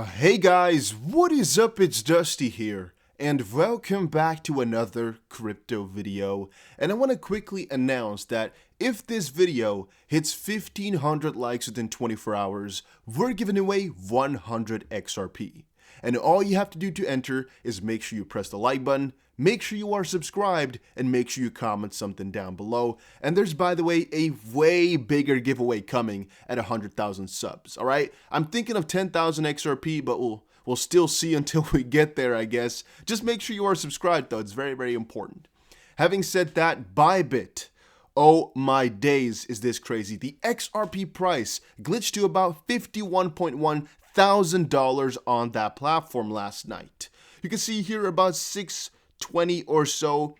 Hey guys, what is up? It's Dusty here, and welcome back to another crypto video. And I want to quickly announce that if this video hits 1500 likes within 24 hours, we're giving away 100 XRP. And all you have to do to enter is make sure you press the like button, make sure you are subscribed, and make sure you comment something down below. And there's, by the way, a way bigger giveaway coming at 100,000 subs, all right? I'm thinking of 10,000 XRP, but we'll still see until we get there, I guess. Just make sure you are subscribed, though. It's very, very important. Having said that, Bybit. Oh my days, is this crazy. The XRP price glitched to about $51.1 thousand on that platform last night. You can see here about 6:20 or so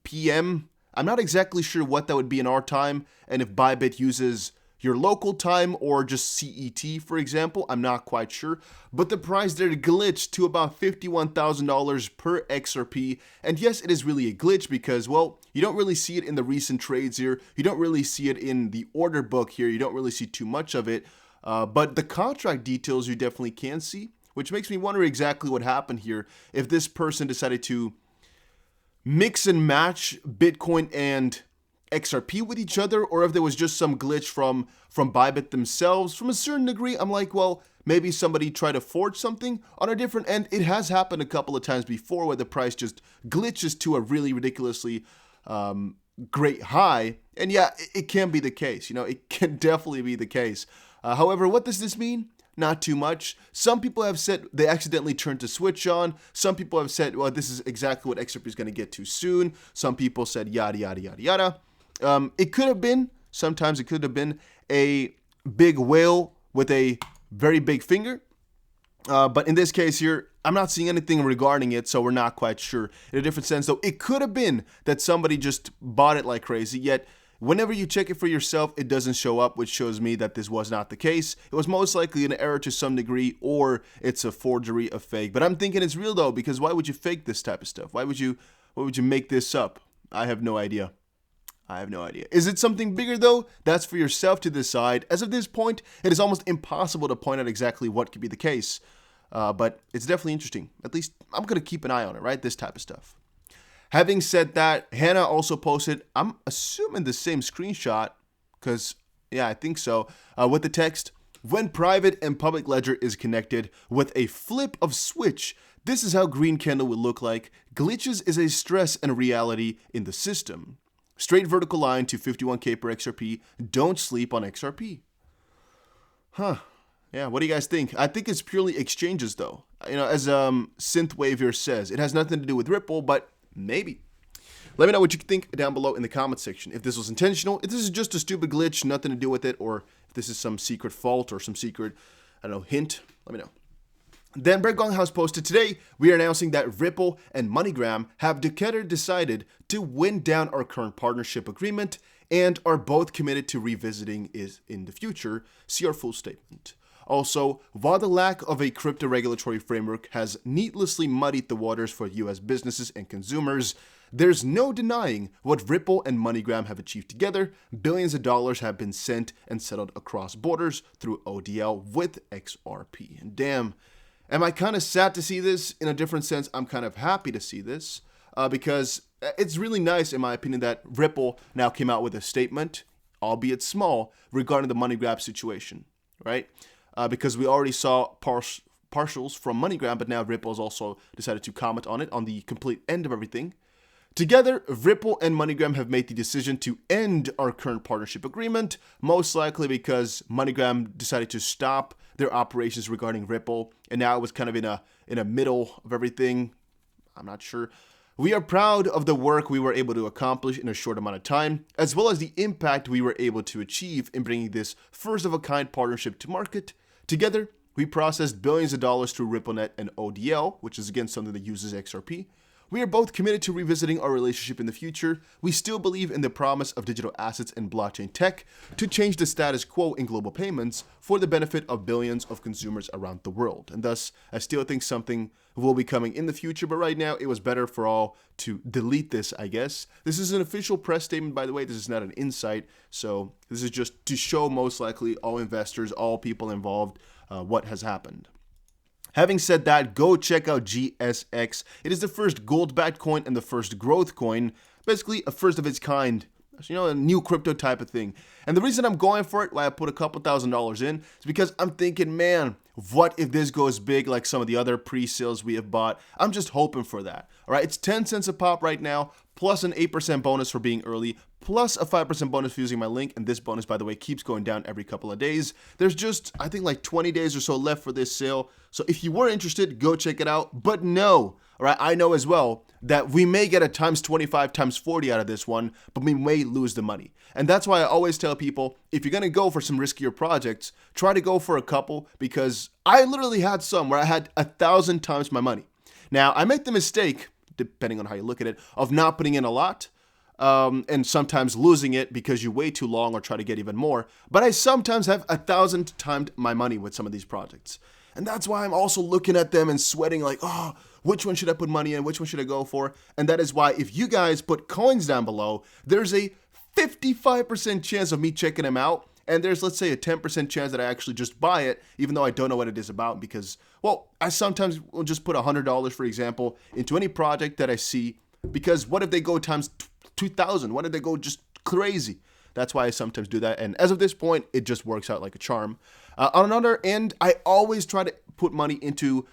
p.m. I'm not exactly sure what that would be in our time, and if Bybit uses your local time or just CET, for example. I'm not quite sure, but the price there glitched to about $51,000 per XRP. And yes, it is really a glitch because, well, you don't really see it in the recent trades here. You don't really see it in the order book here. You don't really see too much of it. But the contract details you definitely can see, which makes me wonder exactly what happened here. If this person decided to mix and match Bitcoin and XRP with each other, or if there was just some glitch from Bybit themselves. From a certain degree, I'm like, well, maybe somebody tried to forge something on a different end. It has happened a couple of times before where the price just glitches to a really ridiculously great high. And yeah, it can be the case. You know, it can definitely be the case. However, what does this mean? Not too much. Some people have said they accidentally turned the switch on. Some people have said, well, this is exactly what XRP is going to get to soon. Some people said yada, yada, yada, yada. It could have been, sometimes it could have been a big whale with a very big finger. But in this case here, I'm not seeing anything regarding it, so we're not quite sure. In a different sense, though, it could have been that somebody just bought it like crazy, yet whenever you check it for yourself, it doesn't show up, which shows me that this was not the case. It was most likely an error to some degree, or it's a forgery, a fake. But I'm thinking it's real though, because why would you fake this type of stuff? Why would you make this up? I have no idea. Is it something bigger though? That's for yourself to decide. As of this point, it is almost impossible to point out exactly what could be the case. But it's definitely interesting. At least I'm going to keep an eye on it, right? This type of stuff. Having said that, Hannah also posted, I'm assuming the same screenshot, because, yeah, I think so, with the text, when private and public ledger is connected with a flip of switch, this is how green candle will look like. Glitches is a stress and reality in the system. Straight vertical line to 51K per XRP. Don't sleep on XRP. Huh. Yeah, what do you guys think? I think it's purely exchanges, though. You know, as Synthwave here says, it has nothing to do with Ripple, but maybe. Let me know what you think down below in the comment section. If this was intentional, if this is just a stupid glitch, nothing to do with it, or if this is some secret fault or some secret, I don't know, hint, let me know. Then Brett Gonghouse posted, today we are announcing that Ripple and Moneygram have together decided to wind down our current partnership agreement and are both committed to revisiting it in the future. See our full statement. Also, while the lack of a crypto regulatory framework has needlessly muddied the waters for US businesses and consumers, there's no denying what Ripple and MoneyGram have achieved together. Billions of dollars have been sent and settled across borders through ODL with XRP. And damn, am I kind of sad to see this? In a different sense, I'm kind of happy to see this because it's really nice, in my opinion, that Ripple now came out with a statement, albeit small, regarding the MoneyGram situation, right? Because we already saw partials from MoneyGram, but now Ripple's also decided to comment on it, on the complete end of everything. Together, Ripple and MoneyGram have made the decision to end our current partnership agreement, most likely because MoneyGram decided to stop their operations regarding Ripple, and now it was kind of in a middle of everything. I'm not sure. We are proud of the work we were able to accomplish in a short amount of time, as well as the impact we were able to achieve in bringing this first-of-a-kind partnership to market. Together, we processed billions of dollars through RippleNet and ODL, which is again something that uses XRP. We are both committed to revisiting our relationship in the future. We still believe in the promise of digital assets and blockchain tech to change the status quo in global payments for the benefit of billions of consumers around the world. And thus, I still think something will be coming in the future, but right now it was better for all to delete this, I guess. This is an official press statement, by the way. This is not an insight. So this is just to show most likely all investors, all people involved, what has happened. Having said that, go check out GSX. It is the first gold-backed coin and the first growth coin, basically a first of its kind, a new crypto type of thing. And the reason I'm going for it, why I put a couple $1,000s in, is because I'm thinking, man, what if this goes big like some of the other pre-sales we have bought? I'm just hoping for that. All right, it's 10 cents a pop right now, plus an 8% bonus for being early, plus a 5% bonus for using my link. And this bonus, by the way, keeps going down every couple of days. There's just, I think, like 20 days or so left for this sale. So if you were interested, go check it out. But no, all right, I know as well that we may get a times 25, times 40 out of this one, but we may lose the money. And that's why I always tell people, if you're going to go for some riskier projects, try to go for a couple, because I literally had some where I had 1,000 times my money. Now, I make the mistake, depending on how you look at it, of not putting in a lot, and sometimes losing it because you wait too long or try to get even more. But I sometimes have 1,000 times my money with some of these projects. And that's why I'm also looking at them and sweating like, oh, which one should I put money in? Which one should I go for? And that is why if you guys put coins down below, there's a 55% chance of me checking them out. And there's, let's say, a 10% chance that I actually just buy it, even though I don't know what it is about, because, well, I sometimes will just put $100, for example, into any project that I see, because what if they go times 2,000? What if they go just crazy? That's why I sometimes do that. And as of this point, it just works out like a charm. On another end, I always try to put money into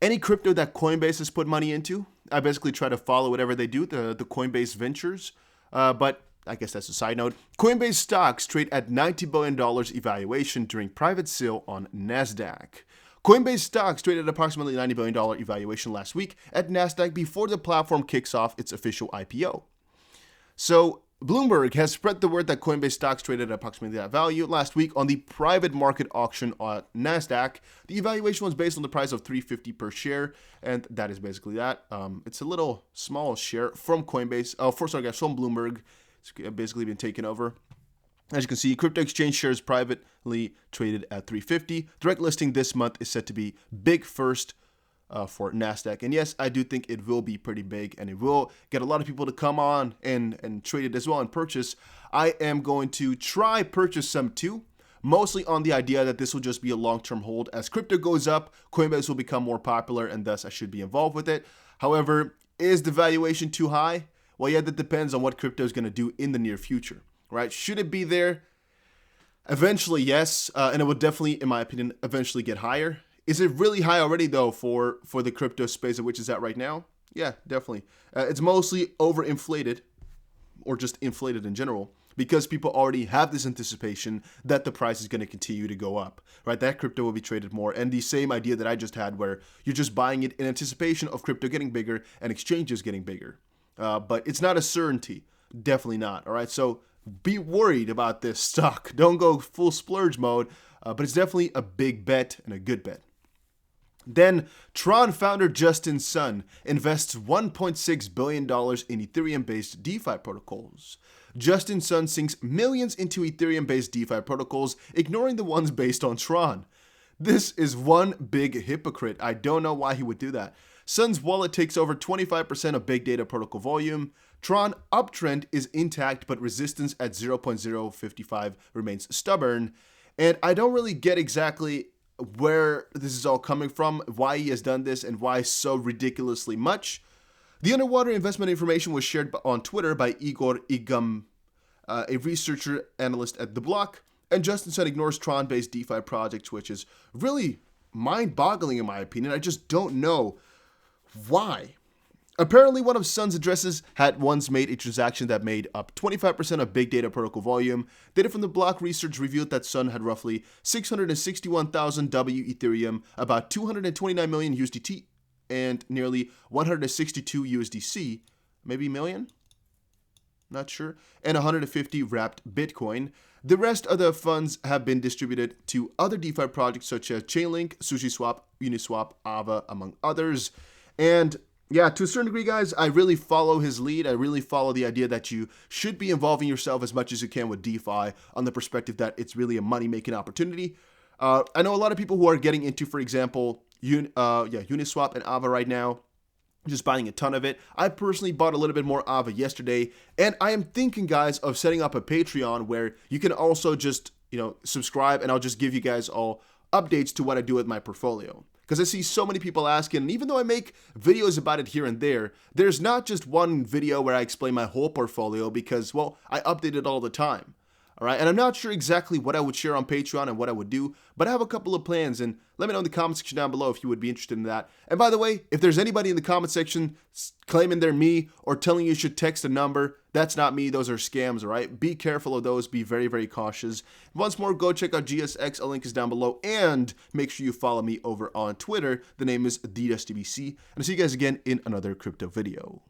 any crypto that Coinbase has put money into. I basically try to follow whatever they do, the Coinbase ventures. But I guess that's a side note. Coinbase stocks trade at $90 billion evaluation during private sale on NASDAQ. Coinbase stocks traded at approximately $90 billion evaluation last week at NASDAQ before the platform kicks off its official IPO. So Bloomberg has spread the word that Coinbase stocks traded at approximately that value last week on the private market auction on NASDAQ. The evaluation was based on the price of $3.50 per share, and that is basically that. It's a little small share from Coinbase, from Bloomberg. It's basically been taken over. As you can see, crypto exchange shares privately traded at $3.50. Direct listing this month is set to be big first for NASDAQ. And yes, I do think it will be pretty big, and it will get a lot of people to come on and trade it as well and purchase. I am going to try purchase some too, mostly on the idea that this will just be a long-term hold. As crypto goes up, Coinbase will become more popular, and thus I should be involved with it. However, is the valuation too high? Well, yeah, that depends on what crypto is going to do in the near future, right? Should it be there? Eventually, yes, and it will definitely, in my opinion, eventually get higher. Is it really high already, though, for the crypto space at which it's at right now? Yeah, definitely. It's mostly overinflated, or just inflated in general, because people already have this anticipation that the price is going to continue to go up, right? That crypto will be traded more. And the same idea that I just had, where you're just buying it in anticipation of crypto getting bigger and exchanges getting bigger. But it's not a certainty. Definitely not. All right. So be worried about this stock. Don't go full splurge mode. But it's definitely a big bet and a good bet. Then Tron founder Justin Sun invests $1.6 billion in Ethereum-based DeFi protocols. Justin Sun sinks millions into Ethereum-based DeFi protocols, ignoring the ones based on Tron. This is one big hypocrite. I don't know why he would do that. Sun's wallet takes over 25% of big data protocol volume. Tron uptrend is intact, but resistance at 0.055 remains stubborn. And I don't really get exactly where this is all coming from, why he has done this, and why so ridiculously much. The underwater investment information was shared on Twitter by Igor Igum, a researcher analyst at The Block. And Justin Sun ignores Tron-based DeFi projects, which is really mind-boggling in my opinion. I just don't know why. Apparently, one of Sun's addresses had once made a transaction that made up 25% of big data protocol volume. Data from the Block research revealed that Sun had roughly 661,000 W Ethereum, about 229 million USDT, and nearly 162 USDC, maybe million? Not sure. And 150 wrapped Bitcoin. The rest of the funds have been distributed to other DeFi projects such as Chainlink, SushiSwap, Uniswap, Ava, among others. And yeah, to a certain degree, guys, I really follow his lead. I really follow the idea that you should be involving yourself as much as you can with DeFi on the perspective that it's really a money-making opportunity. I know a lot of people who are getting into, for example, Uniswap and Ava right now, just buying a ton of it. I personally bought a little bit more Ava yesterday, and I am thinking, guys, of setting up a Patreon where you can also just, subscribe, and I'll just give you guys all updates to what I do with my portfolio. because I see so many people asking, and even though I make videos about it here and there, there's not just one video where I explain my whole portfolio because, well, I update it all the time. All right, and I'm not sure exactly what I would share on Patreon and what I would do, but I have a couple of plans, and let me know in the comment section down below if you would be interested in that. And by the way, if there's anybody in the comment section claiming they're me or telling you should text a number, that's not me. Those are scams, all right? Be careful of those. Be very, very cautious. Once more, go check out GSX. A link is down below, and make sure you follow me over on Twitter. The name is TheDustyBC, and I'll see you guys again in another crypto video.